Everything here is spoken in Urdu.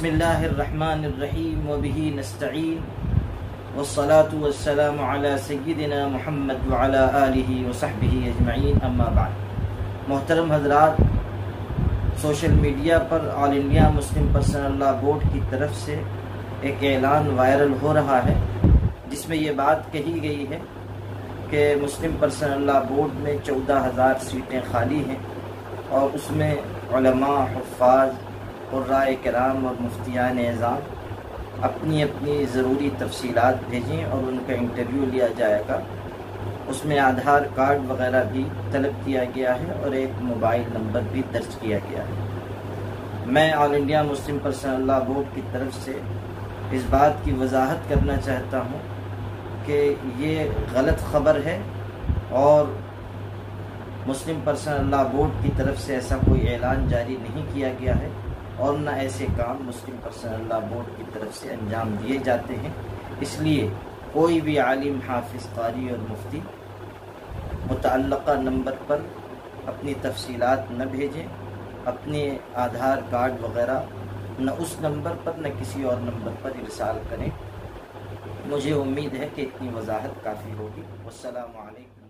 بسم اللہ الرحمن الرحیم وبہ نستعین والصلاة والسلام علی سیدنا محمد وعلی آلہ وصحبہ اجمعین، اما بعد۔ محترم حضرات، سوشل میڈیا پر All India Muslim Personal Law Board کی طرف سے ایک اعلان وائرل ہو رہا ہے، جس میں یہ بات کہی گئی ہے کہ مسلم پرسنل لاء بورڈ میں 14,000 سیٹیں خالی ہیں اور اس میں علماء، حفاظ، قراء کرام اور مفتیان اعظام اپنی اپنی ضروری تفصیلات بھیجیں اور ان کا انٹرویو لیا جائے گا۔ اس میں آدھار کارڈ وغیرہ بھی طلب کیا گیا ہے اور ایک موبائل نمبر بھی درج کیا گیا ہے۔ میں All India Muslim Personal Law Board کی طرف سے اس بات کی وضاحت کرنا چاہتا ہوں کہ یہ غلط خبر ہے اور مسلم پرسنل لاء بورڈ کی طرف سے ایسا کوئی اعلان جاری نہیں کیا گیا ہے اور نہ ایسے کام مسلم پرسنل لاء بورڈ کی طرف سے انجام دیے جاتے ہیں۔ اس لیے کوئی بھی عالم، حافظ، قاری اور مفتی متعلقہ نمبر پر اپنی تفصیلات نہ بھیجیں، اپنے آدھار کارڈ وغیرہ نہ اس نمبر پر نہ کسی اور نمبر پر ارسال کریں۔ مجھے امید ہے کہ اتنی وضاحت کافی ہوگی۔ والسلام علیکم۔